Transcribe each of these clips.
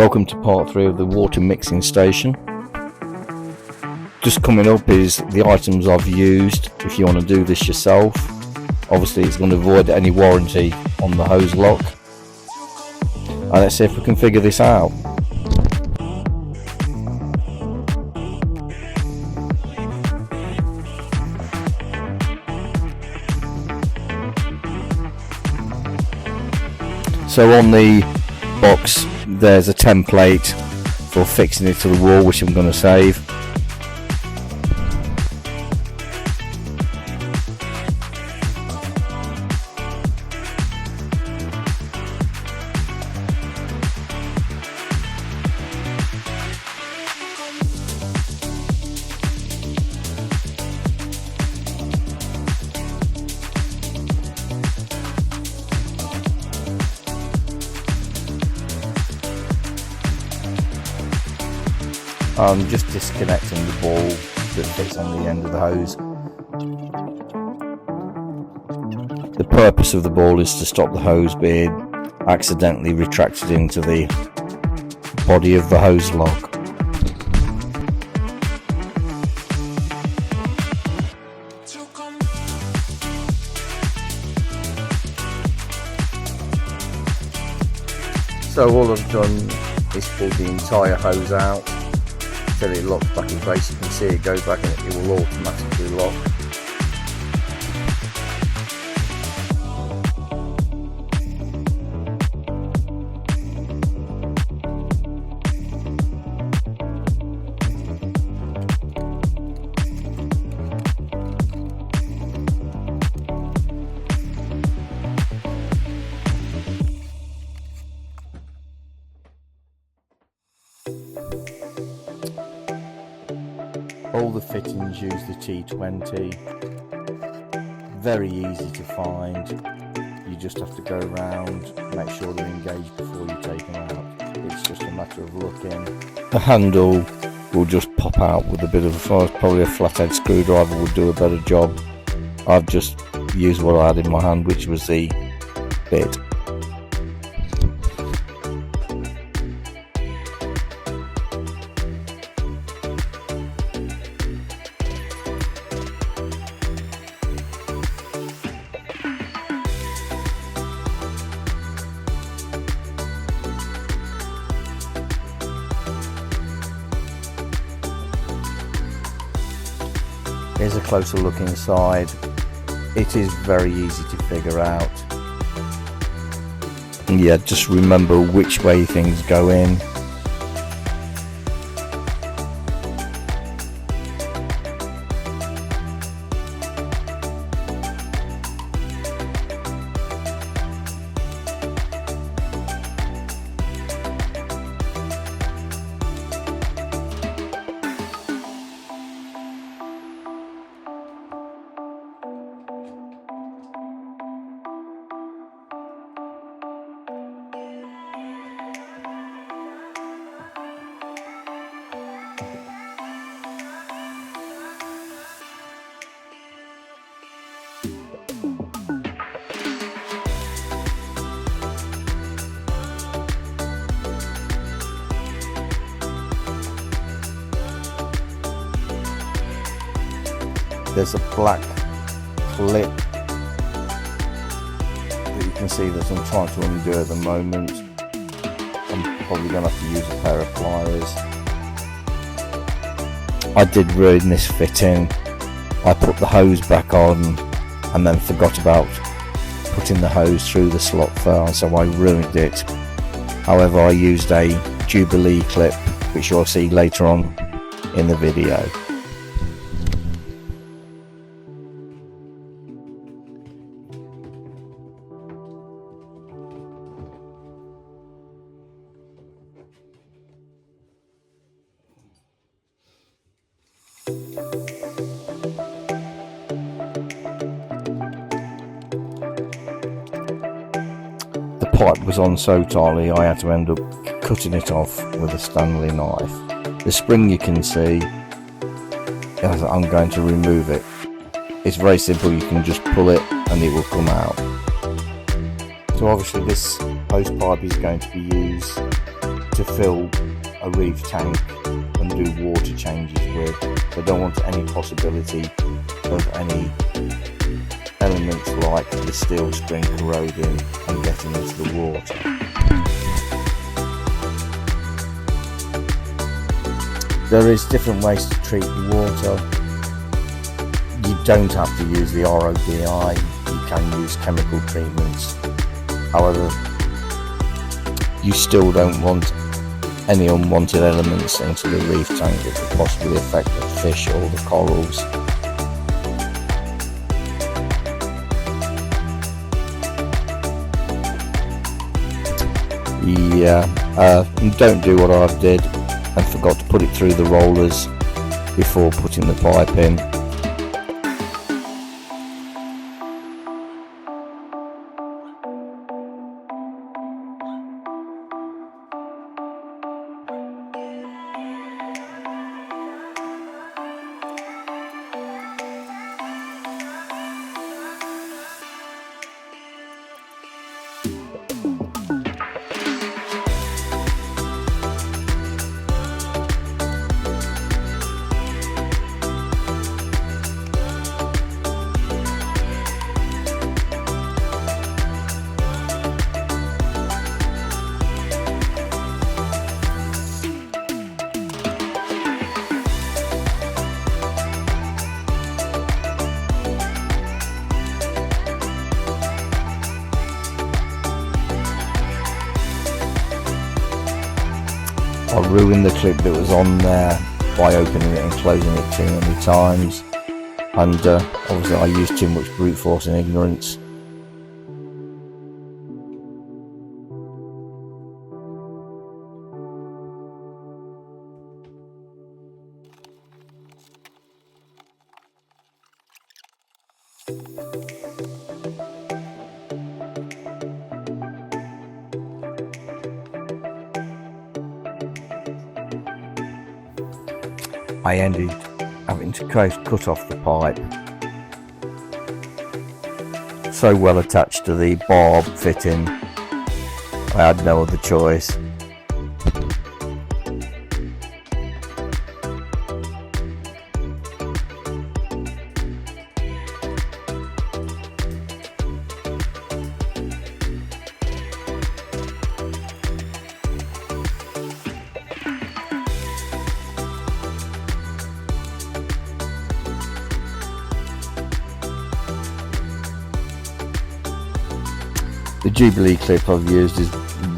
Welcome to part 3 of the water mixing station. Just coming up is the items I've used if you want to do this yourself. Obviously it's going to avoid any warranty on the hose lock. And let's see if we can figure this out. So on the box there's a template for fixing it to the wall, which I'm going to save. I'm just disconnecting the ball that fits on the end of the hose. The purpose of the ball is to stop the hose being accidentally retracted into the body of the hose lock. So all I've done is pull the entire hose out until it locks back in place. You can see it goes back and it will automatically lock. All the fittings use the T20, very easy to find. You just have to go around, make sure they're engaged before you take them out. It's just a matter of looking. The handle will just pop out with a bit of probably a flathead screwdriver would do a better job. I've just used what I had in my hand, which was the bit. Here's a closer look inside. It is very easy to figure out. And yeah, just remember which way things go in. There's a black clip that you can see that I'm trying to undo at the moment. I'm probably going to have to use a pair of pliers. I did ruin this fitting. I put the hose back on and then forgot about putting the hose through the slot first, so I ruined it. However, I used a Jubilee clip, which you'll see later on in the video. The pipe was on so tightly I had to end up cutting it off with a Stanley knife. The spring you can see, I'm going to remove it. It's very simple, you can just pull it and it will come out. So obviously this hose pipe is going to be used to fill a reef tank and do water changes with. They don't want any possibility of any elements like the steel string corroding and getting into the water. There is different ways to treat the water. You don't have to use the RODI, you can use chemical treatments. However, you still don't want any unwanted elements into the reef tank that could possibly affect the fish or the corals. Don't do what I did and forgot to put it through the rollers before putting the pipe in. I ruined the clip that was on there by opening it and closing it too many times, and obviously I used too much brute force and ignorance. I ended having to cut off the pipe. So well attached to the barb fitting, I had no other choice. The Jubilee clip I've used is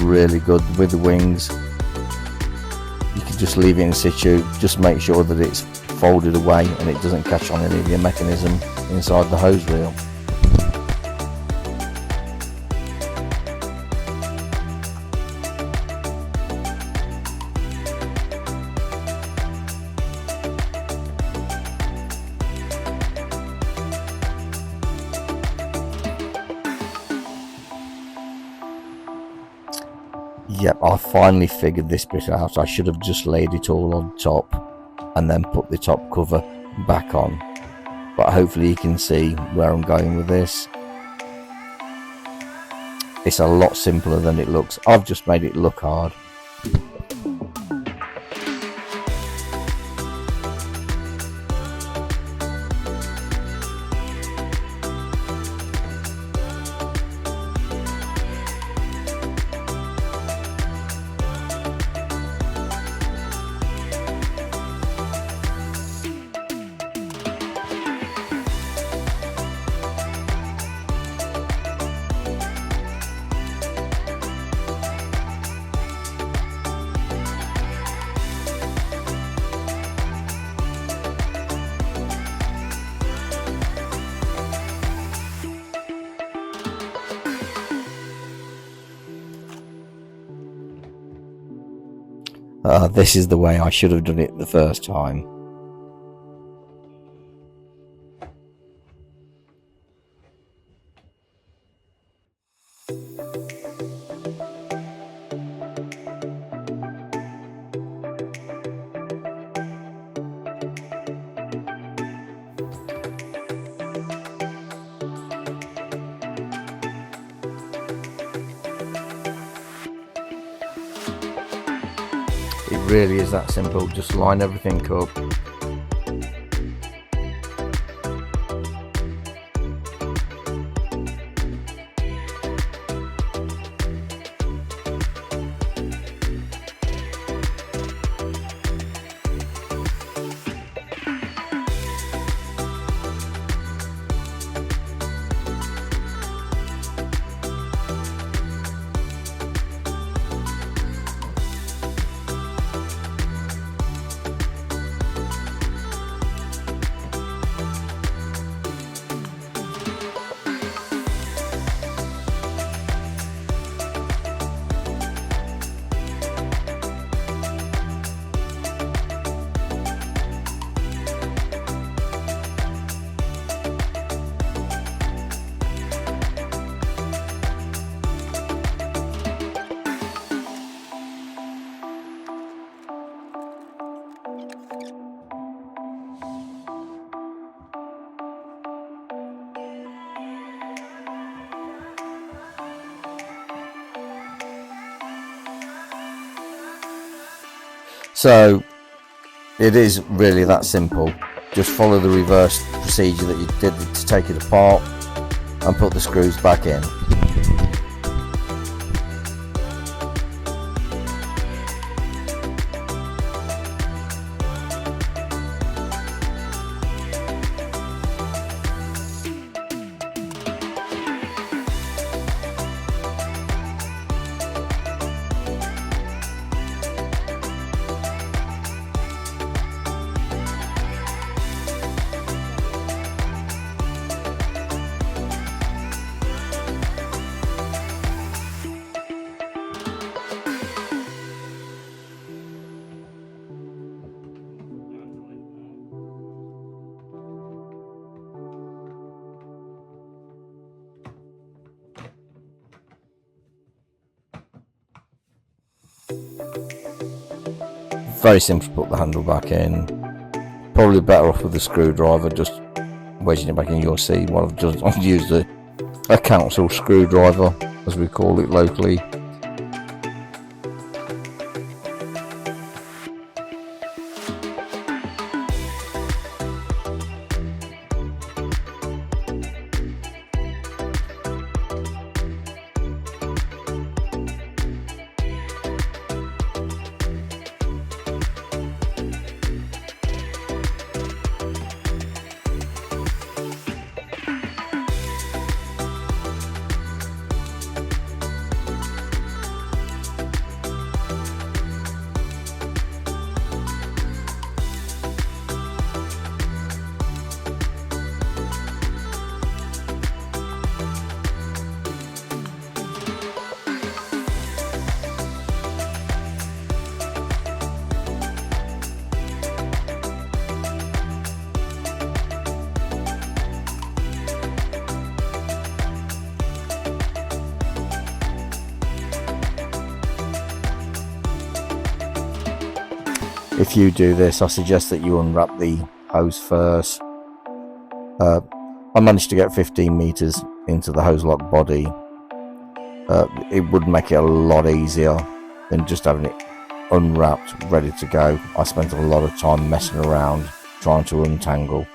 really good with the wings. You can just leave it in situ, just make sure that it's folded away and it doesn't catch on any of your mechanism inside the hose reel. Yep, I finally figured this bit out. I should have just laid it all on top and then put the top cover back on. But hopefully you can see where I'm going with this. It's a lot simpler than it looks. I've just made it look hard. This is the way I should have done it the first time. It really is that simple. Just line everything up. So it is really that simple. Just follow the reverse procedure that you did to take it apart and put the screws back in. Very simple to put the handle back in. Probably better off with the screwdriver, just wedging it back in. You'll see what I've just used a council screwdriver, as we call it locally. If you do this, I suggest that you unwrap the hose first. I managed to get 15 meters into the hose lock body. It would make it a lot easier than just having it unwrapped, ready to go. I spent a lot of time messing around trying to untangle.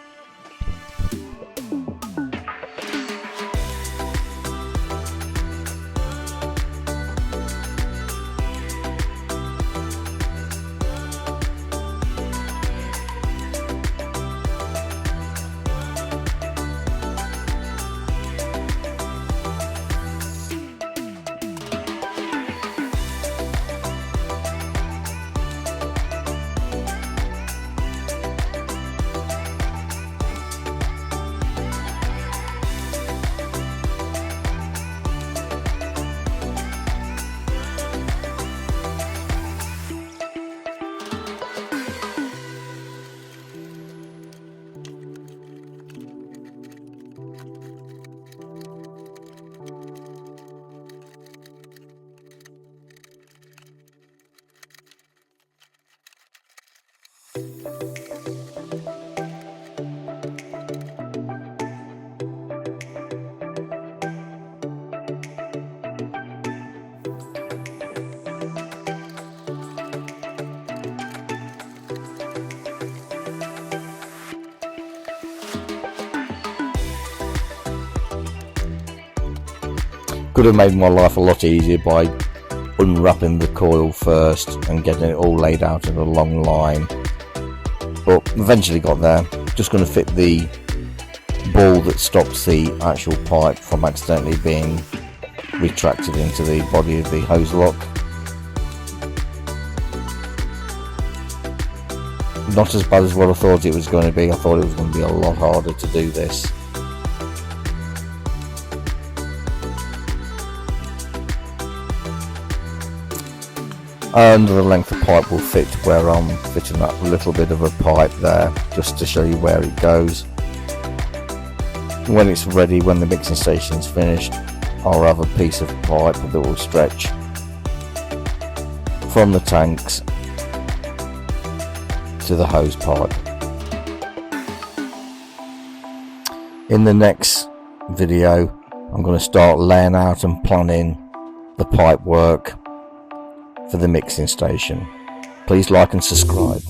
Could have made my life a lot easier by unwrapping the coil first and getting it all laid out in a long line, but eventually got there. Just going to fit the ball that stops the actual pipe from accidentally being retracted into the body of the hose lock. Not as bad as what I thought it was going to be. I thought it was going to be a lot harder to do this. And the length of pipe will fit where I'm fitting that little bit of a pipe there, just to show you where it goes. When it's ready, when the mixing station's finished, I'll have a piece of pipe that will stretch from the tanks to the hose pipe. In the next video, I'm going to start laying out and planning the pipe work for the mixing station. Please like and subscribe.